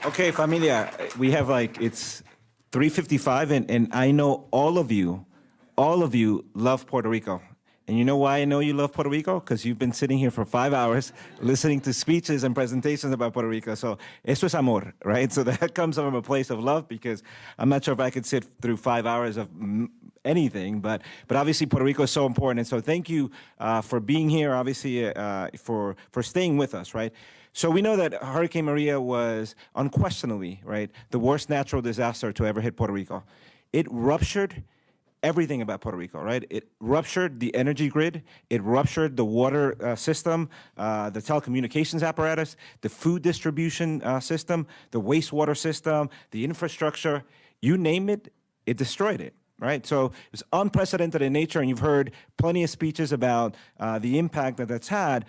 Okay, familia, we have it's 3:55, and I know all of you love Puerto Rico. And you know why I know you love Puerto Rico? Because you've been sitting here for 5 hours listening to speeches and presentations about Puerto Rico. So, eso es amor, right? So that comes from a place of love, because I'm not sure if I could sit through 5 hours of anything, but obviously Puerto Rico is so important. And so thank you for being here, obviously, for staying with us, right? So we know that Hurricane Maria was unquestionably, right, the worst natural disaster to ever hit Puerto Rico. It ruptured everything about Puerto Rico, right? It ruptured the energy grid. It ruptured the water system, the telecommunications apparatus, the food distribution system, the wastewater system, the infrastructure. You name it, it destroyed it. Right, so it was unprecedented in nature, and you've heard plenty of speeches about the impact that that's had,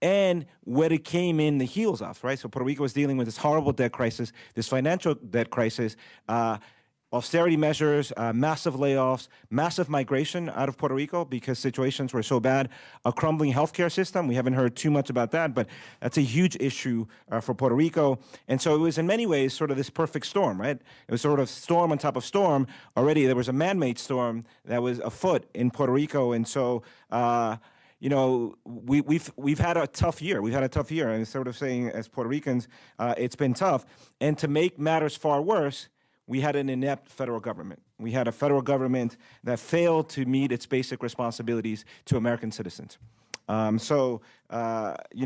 and what it came in the heels of, right? So Puerto Rico was dealing with this horrible debt crisis, this financial debt crisis, austerity measures, massive layoffs, massive migration out of Puerto Rico because situations were so bad, a crumbling healthcare system. We haven't heard too much about that, but that's a huge issue for Puerto Rico. And so it was in many ways sort of this perfect storm, right? It was sort of storm on top of storm. Already there was a man-made storm that was afoot in Puerto Rico. And so, you know, we've had a tough year. We've had a tough year. And sort of saying, as Puerto Ricans, it's been tough. And to make matters far worse, we had an inept federal government. We had a federal government that failed to meet its basic responsibilities to American citizens. You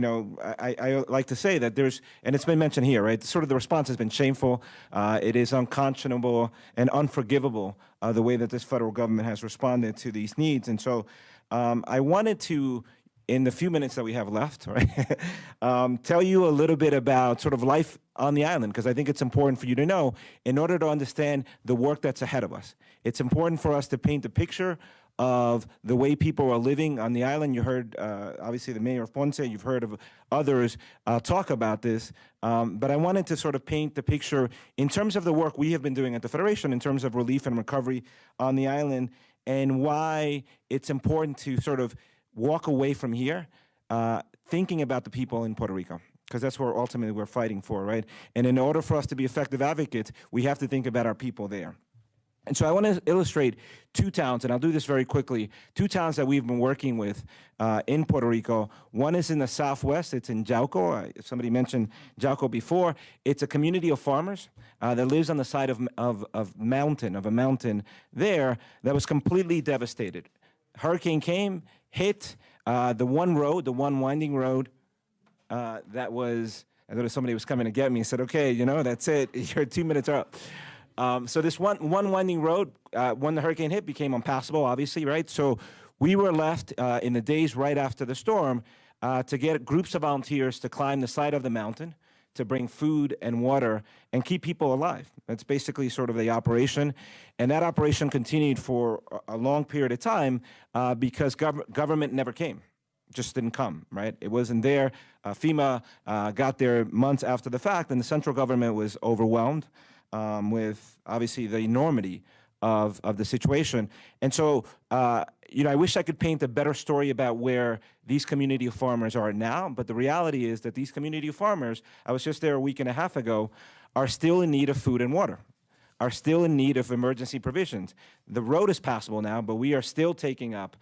know, I like to say that there's, and it's been mentioned here, right? Sort of the response has been shameful. It is unconscionable and unforgivable, the way that this federal government has responded to these needs. And so I wanted to, in the few minutes that we have left, right, tell you a little bit about sort of life on the island, because I think it's important for you to know in order to understand the work that's ahead of us. It's important for us to paint a picture of the way people are living on the island. You heard, obviously, the mayor of Ponce. You've heard of others talk about this. But I wanted to sort of paint the picture in terms of the work we have been doing at the Federation in terms of relief and recovery on the island, and why it's important to sort of walk away from here thinking about the people in Puerto Rico, because that's where ultimately we're fighting for, right? And in order for us to be effective advocates, we have to think about our people there. And so I want to illustrate two towns, and I'll do this very quickly, two towns that we've been working with in Puerto Rico. One is in the southwest. It's in Jauco. Somebody mentioned Jauco before. It's a community of farmers that lives on the side of a mountain there that was completely devastated. Hurricane came, hit the one winding road that was, I thought somebody was coming to get me and said, okay, you know, that's it, your 2 minutes are up. So this one winding road, when the hurricane hit, became impassable, obviously, right? So we were left in the days right after the storm to get groups of volunteers to climb the side of the mountain to bring food and water and keep people alive. That's basically sort of the operation. And that operation continued for a long period of time because government never came, just didn't come, right? It wasn't there. FEMA got there months after the fact, and the central government was overwhelmed with, obviously, the enormity of the situation. And so, you know, I wish I could paint a better story about where these community of farmers are now, but the reality is that these community of farmers, I was just there a week and a half ago, are still in need of food and water, are still in need of emergency provisions. The road is passable now, but we are still taking up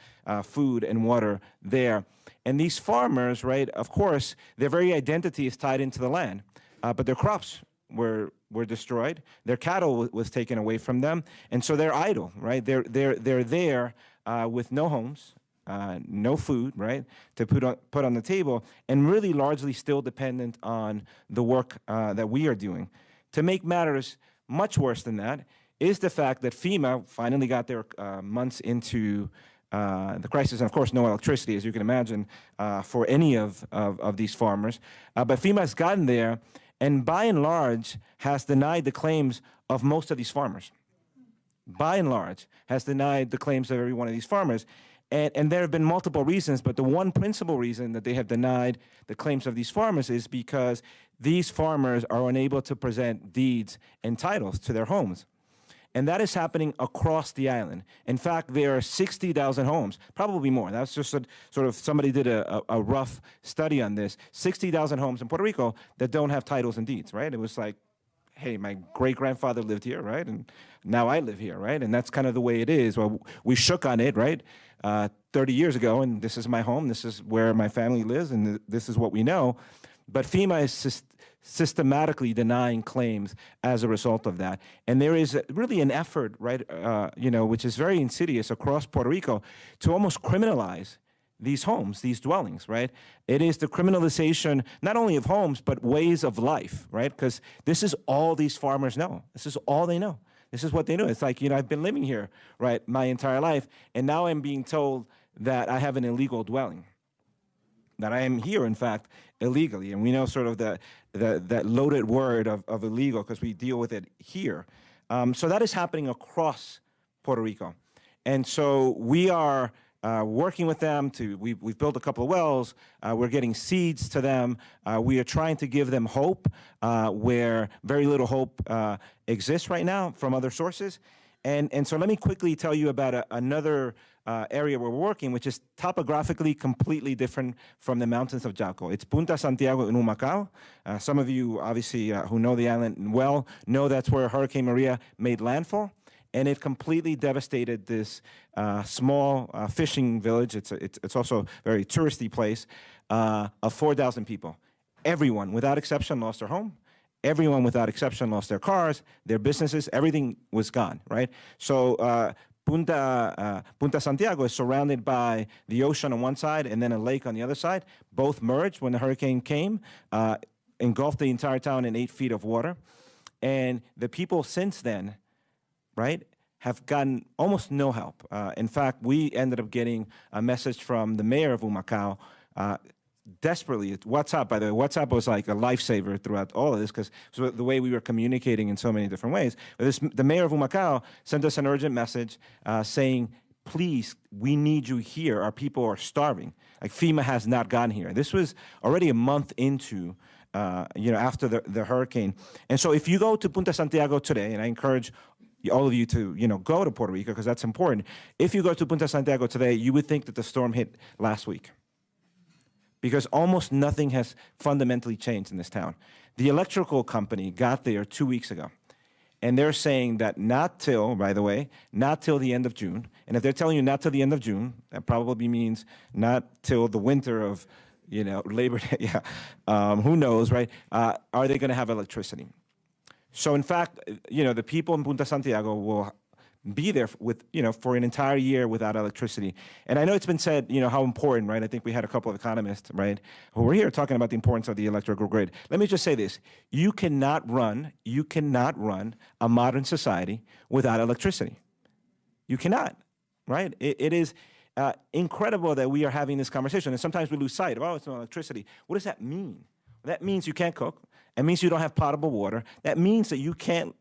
food and water there. And these farmers, right, of course, their very identity is tied into the land, but their crops were destroyed. Their cattle was taken away from them, and so they're idle, right? They're there with no homes, no food, right, to put on the table, and really largely still dependent on the work that we are doing. To make matters much worse than that is the fact that FEMA finally got there months into the crisis, and of course no electricity, as you can imagine, for any of these farmers. But FEMA has gotten there, and by and large has denied the claims of most of these farmers. By and large has denied the claims of every one of these farmers. And there have been multiple reasons, but the one principal reason that they have denied the claims of these farmers is because these farmers are unable to present deeds and titles to their homes. And that is happening across the island. In fact, there are 60,000 homes, probably more. That's just sort of, somebody did a rough study on this. 60,000 homes in Puerto Rico that don't have titles and deeds, right? It was like hey, my great-grandfather lived here, right? And now I live here, right? And that's kind of the way it is. Well, we shook on it, right? 30 years ago, and this is my home, this is where my family lives, and this is what we know. But FEMA is systematically denying claims as a result of that. And there is really an effort, right, which is very insidious across Puerto Rico to almost criminalize these homes, these dwellings, right? It is the criminalization not only of homes, but ways of life, right? Because this is all these farmers know. This is all they know. This is what they know. It's like, I've been living here, right, my entire life, and now I'm being told that I have an illegal dwelling, that I am here, in fact, illegally. And we know sort of that loaded word of illegal because we deal with it here. So that is happening across Puerto Rico. And so we are working with them we've built a couple of wells. We're getting seeds to them. We are trying to give them hope where very little hope exists right now from other sources. And so let me quickly tell you about another area where we're working, which is topographically completely different from the mountains of Jalco. It's Punta Santiago in Humacao. Some of you, obviously, who know the island well, know that's where Hurricane Maria made landfall. And it completely devastated this small fishing village. It's also a very touristy place of 4,000 people. Everyone, without exception, lost their home. Everyone, without exception, lost their cars, their businesses. Everything was gone, right? So Punta Santiago is surrounded by the ocean on one side and then a lake on the other side. Both merged when the hurricane came, engulfed the entire town in 8 feet of water. And the people since then, right, have gotten almost no help. In fact, we ended up getting a message from the mayor of Humacao, desperately. WhatsApp, by the way, WhatsApp was like a lifesaver throughout all of this because the way we were communicating in so many different ways. But the mayor of Humacao sent us an urgent message saying, please, we need you here. Our people are starving. Like FEMA has not gotten here. This was already a month into after the hurricane. And so if you go to Punta Santiago today, and I encourage all of you to, go to Puerto Rico because that's important. If you go to Punta Santiago today, you would think that the storm hit last week because almost nothing has fundamentally changed in this town. The electrical company got there 2 weeks ago, and they're saying that not till the end of June. And if they're telling you not till the end of June, that probably means not till the winter of, Labor Day. Yeah, who knows, right? Are they going to have electricity? So in fact, the people in Punta Santiago will be there for an entire year without electricity. And I know it's been said, how important, right? I think we had a couple of economists, right, who were here talking about the importance of the electrical grid. Let me just say this. You cannot run a modern society without electricity. You cannot, right? It is incredible that we are having this conversation. And sometimes we lose sight of, it's no electricity. What does that mean? That means you can't cook. That means you don't have potable water. That means that you can't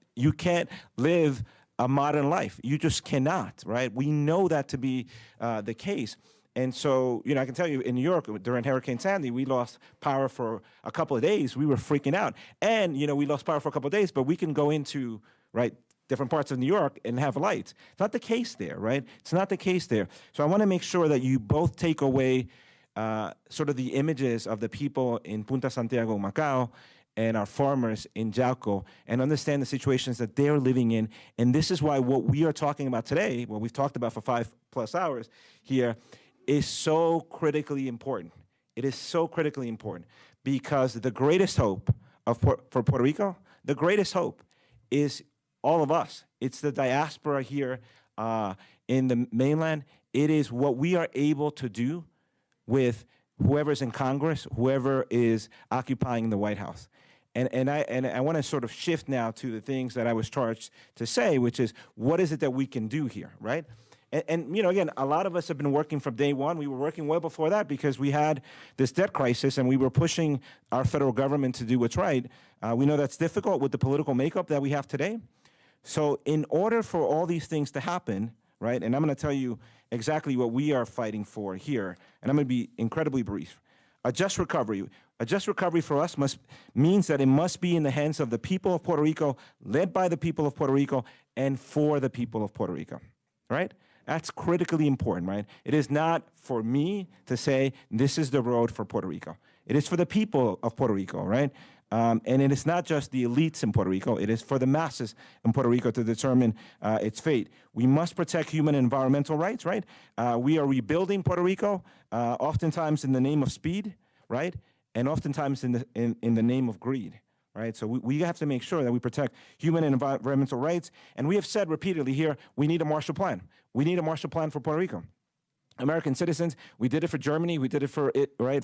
live a modern life. You just cannot, right? We know that to be the case. And so, I can tell you in New York during Hurricane Sandy, we lost power for a couple of days. We were freaking out. And, we lost power for a couple of days, but we can go into, right, different parts of New York and have lights. It's not the case there, right? It's not the case there. So I want to make sure that you both take away sort of the images of the people in Punta Santiago, Macao, and our farmers in Jalco, and understand the situations that they're living in. And this is why what we are talking about today, what we've talked about for 5+ hours here, is so critically important. It is so critically important because the greatest hope for Puerto Rico, the greatest hope is all of us. It's the diaspora here in the mainland. It is what we are able to do with whoever's in Congress, whoever is occupying the White House. And I want to sort of shift now to the things that I was charged to say, which is what is it that we can do here, right? And again, a lot of us have been working from day one. We were working well before that because we had this debt crisis and we were pushing our federal government to do what's right. We know that's difficult with the political makeup that we have today. So in order for all these things to happen, right, and I'm going to tell you exactly what we are fighting for here, and I'm going to be incredibly brief. A just recovery for us means that it must be in the hands of the people of Puerto Rico, led by the people of Puerto Rico, and for the people of Puerto Rico, right? That's critically important, right? It is not for me to say this is the road for Puerto Rico. It is for the people of Puerto Rico, right? And it is not just the elites in Puerto Rico, it is for the masses in Puerto Rico to determine its fate. We must protect human and environmental rights, right? We are rebuilding Puerto Rico, oftentimes in the name of speed, right? And oftentimes in the name of greed, right? So we have to make sure that we protect human and environmental rights. And we have said repeatedly here, we need a Marshall Plan. We need a Marshall Plan for Puerto Rico. American citizens, we did it for Germany, we did it for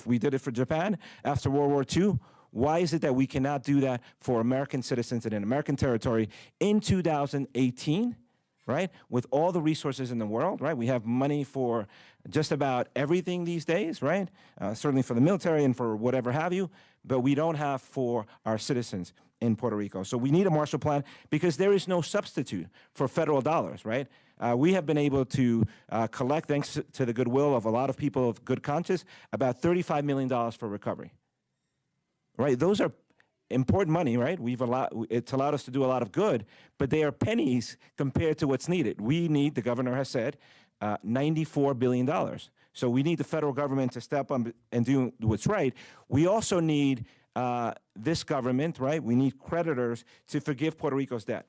we did it for Japan after World War II. Why is it that we cannot do that for American citizens in an American territory in 2018, right? With all the resources in the world, right? We have money for just about everything these days, right? Certainly for the military and for whatever have you, but we don't have for our citizens in Puerto Rico. So we need a Marshall Plan because there is no substitute for federal dollars, right? We have been able to collect, thanks to the goodwill of a lot of people of good conscience, about $35 million for recovery, right? Those are important money, right? It's allowed us to do a lot of good, but they are pennies compared to what's needed. We need, the governor has said, $94 billion. So we need the federal government to step up and do what's right. We also need this government, right? We need creditors to forgive Puerto Rico's debt.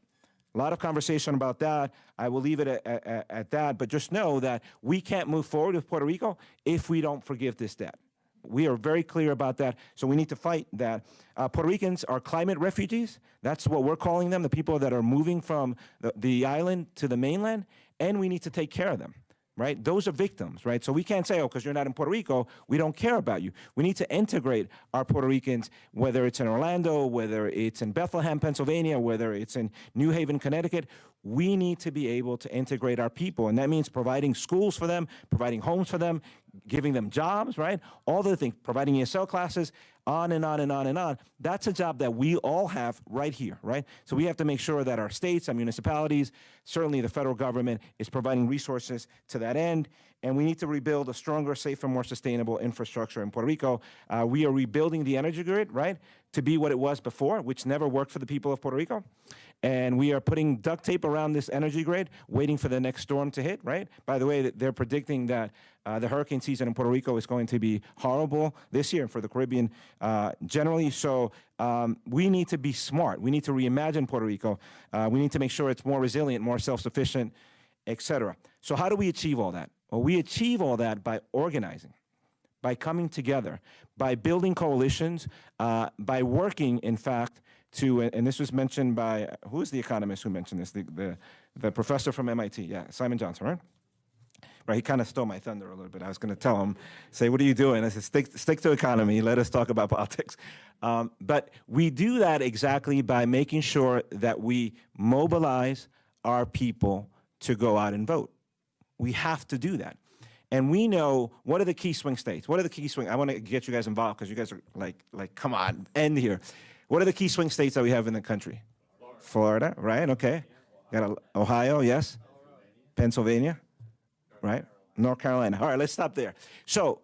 A lot of conversation about that. I will leave it at that, but just know that we can't move forward with Puerto Rico if we don't forgive this debt. We are very clear about that, so we need to fight that. Puerto Ricans are climate refugees. That's what we're calling them, the people that are moving from the island to the mainland, and we need to take care of them, right? Those are victims, right? So we can't say, oh, because you're not in Puerto Rico, we don't care about you. We need to integrate our Puerto Ricans, whether it's in Orlando, whether it's in Bethlehem, Pennsylvania, whether it's in New Haven, Connecticut. We need to be able to integrate our people, and that means providing schools for them, providing homes for them, giving them jobs, right? All the things, providing ESL classes, on and on and on and on. That's a job that we all have right here, right? So we have to make sure that our states, our municipalities, certainly the federal government is providing resources to that end. And we need to rebuild a stronger, safer, more sustainable infrastructure in Puerto Rico. We are rebuilding the energy grid, right, to be what it was before, which never worked for the people of Puerto Rico. And we are putting duct tape around this energy grid, waiting for the next storm to hit, right? By the way, they're predicting that the hurricane season in Puerto Rico is going to be horrible this year for the Caribbean generally. So we need to be smart. We need to reimagine Puerto Rico. We need to make sure it's more resilient, more self-sufficient, et cetera. So how do we achieve all that? Well, we achieve all that by organizing, by coming together, by building coalitions, by working, in fact, to, and this was mentioned by, who is the economist who mentioned this? The professor from MIT, yeah, Simon Johnson, right? Right, he kind of stole my thunder a little bit. I was going to tell him, say, what are you doing? I said, stick to economy. Let us talk about politics. But we do that exactly by making sure that we mobilize our people to go out and vote. We have to do that. And we know, what are the key swing states? What are the key swing? I want to get you guys involved because you guys are like, come on, end here. What are the key swing states that we have in the country? Florida, right? Okay. Got Ohio, yes. Pennsylvania, right? North Carolina. All right, let's stop there. So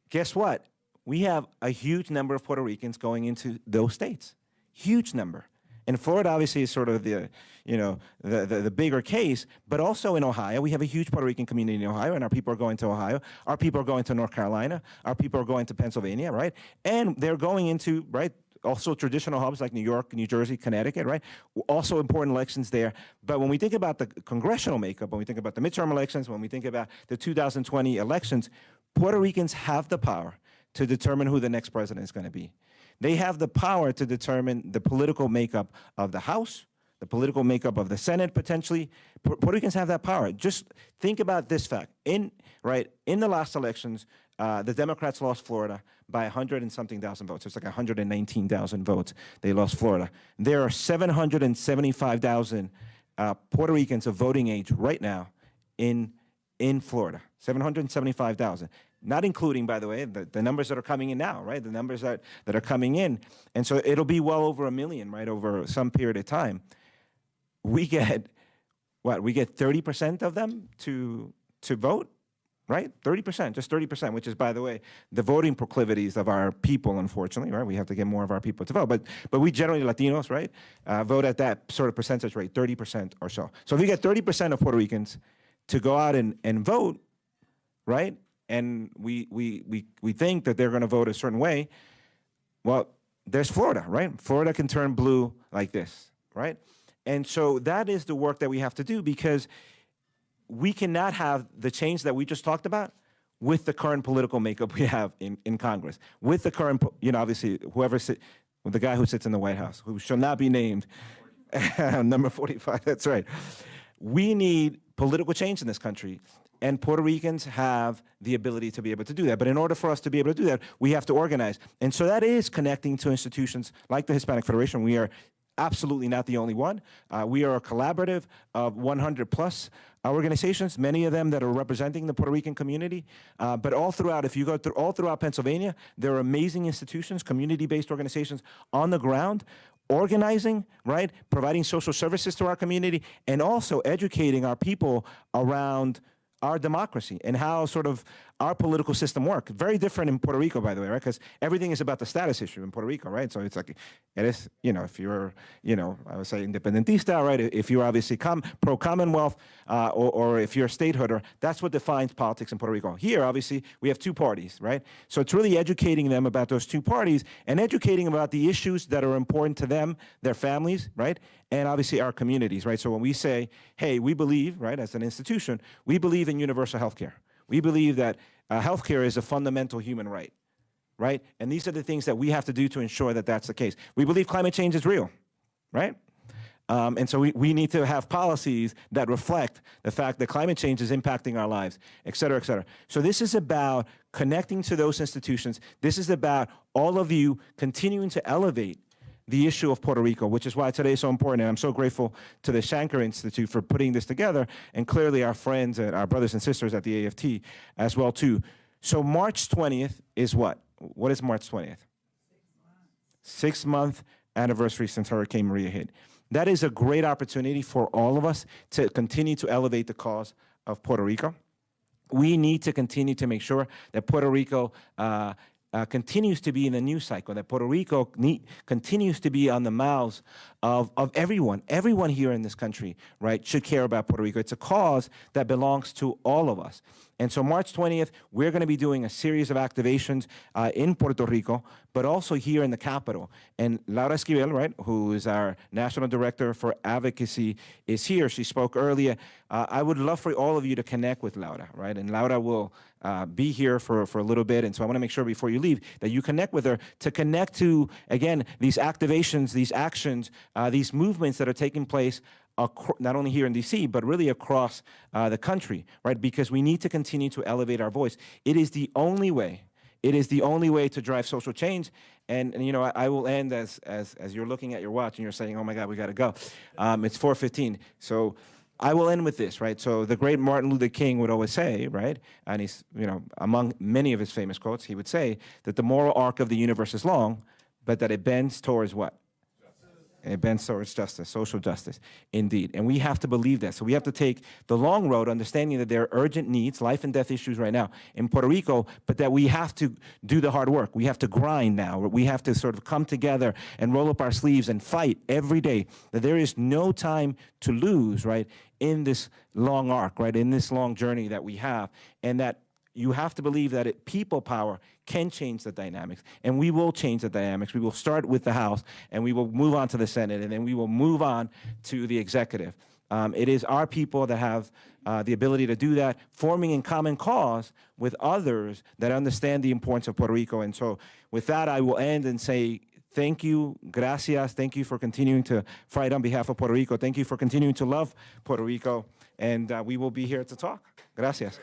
guess what? We have a huge number of Puerto Ricans going into those states. Huge number. And Florida obviously is sort of the, you know, the bigger case, but also in Ohio, we have a huge Puerto Rican community in Ohio, and our people are going to Ohio. Our people are going to North Carolina. Our people are going to Pennsylvania, right? And they're going into, right, also traditional hubs like New York, New Jersey, Connecticut, right? Also important elections there. But when we think about the congressional makeup, when we think about the midterm elections, when we think about the 2020 elections, Puerto Ricans have the power to determine who the next president is going to be. They have the power to determine the political makeup of the House, the political makeup of the Senate, potentially. Puerto Ricans have that power. Just think about this fact. In the last elections, the Democrats lost Florida by 100 and something thousand votes. It's like 119,000 votes. They lost Florida. There are 775,000 Puerto Ricans of voting age right now in Florida. 775,000. Not including, by the way, the numbers that are coming in now, right? The numbers that are coming in. And so it'll be well over 1 million, right, over some period of time. We get, what, we get 30% of them to vote, right? 30%, just 30%, which is, by the way, the voting proclivities of our people, unfortunately, right? We have to get more of our people to vote. But we generally, Latinos, right, vote at that sort of percentage rate, 30% or so. So if you get 30% of Puerto Ricans to go out and vote, right, and we think that they're going to vote a certain way, well, there's Florida, right? Florida can turn blue like this, right? And so that is the work that we have to do, because we cannot have the change that we just talked about with the current political makeup we have in Congress, with the current, obviously, the guy who sits in the White House, who shall not be named, number 45, that's right. We need political change in this country, and Puerto Ricans have the ability to be able to do that. But in order for us to be able to do that, we have to organize. And so that is connecting to institutions like the Hispanic Federation. We are absolutely not the only one. We are a collaborative of 100 plus organizations, many of them that are representing the Puerto Rican community. But all throughout, if you go through all throughout Pennsylvania, there are amazing institutions, community-based organizations on the ground, organizing, right, providing social services to our community, and also educating our people around our democracy and how sort of our political system works. Very different in Puerto Rico, by the way, right? Because everything is about the status issue in Puerto Rico, right? So it's like, it is, if you're, I would say independentista, right? If you're obviously pro-Commonwealth, or if you're a statehooder, that's what defines politics in Puerto Rico. Here, obviously, we have two parties, right? So it's really educating them about those two parties and educating them about the issues that are important to them, their families, right? And obviously our communities, right? So when we say, hey, we believe, right, as an institution, we believe in universal health care. We believe that healthcare is a fundamental human right, right? And these are the things that we have to do to ensure that that's the case. We believe climate change is real, right? And so we need to have policies that reflect the fact that climate change is impacting our lives, et cetera, et cetera. So this is about connecting to those institutions. This is about all of you continuing to elevate the issue of Puerto Rico, which is why today is so important. And I'm so grateful to the Shanker Institute for putting this together, and clearly our friends and our brothers and sisters at the AFT as well, too. So March 20th is what? What is March 20th? 6-month anniversary since Hurricane Maria hit. That is a great opportunity for all of us to continue to elevate the cause of Puerto Rico. We need to continue to make sure that Puerto Rico continues to be in the news cycle, that Puerto Rico continues to be on the mouths of everyone. Everyone here in this country, right, should care about Puerto Rico. It's a cause that belongs to all of us. And so March 20th, we're going to be doing a series of activations in Puerto Rico, but also here in the capital. And Laura Esquivel, right, who is our National Director for Advocacy, is here. She spoke earlier. I would love for all of you to connect with Laura, right? And Laura will be here for a little bit. And so I want to make sure before you leave that you connect with her to connect to, again, these activations, these actions, these movements that are taking place not only here in D.C., but really across the country, right? Because we need to continue to elevate our voice. It is the only way. It is the only way to drive social change. And I will end as you're looking at your watch and you're saying, oh my God, we got to go. It's 4:15. So I will end with this, right? So the great Martin Luther King would always say, right? And he's, among many of his famous quotes, he would say that the moral arc of the universe is long, but that it bends towards what? And it bends towards justice, social justice, indeed. And we have to believe that. So we have to take the long road, understanding that there are urgent needs, life and death issues right now in Puerto Rico, but that we have to do the hard work. We have to grind now. We have to sort of come together and roll up our sleeves and fight every day. That there is no time to lose, right, in this long arc, right, in this long journey that we have. And that you have to believe that people power can change the dynamics, and we will change the dynamics. We will start with the House, and we will move on to the Senate, and then we will move on to the executive. It is our people that have the ability to do that, forming in common cause with others that understand the importance of Puerto Rico. And so with that, I will end and say thank you, gracias, thank you for continuing to fight on behalf of Puerto Rico. Thank you for continuing to love Puerto Rico, and we will be here to talk. Gracias.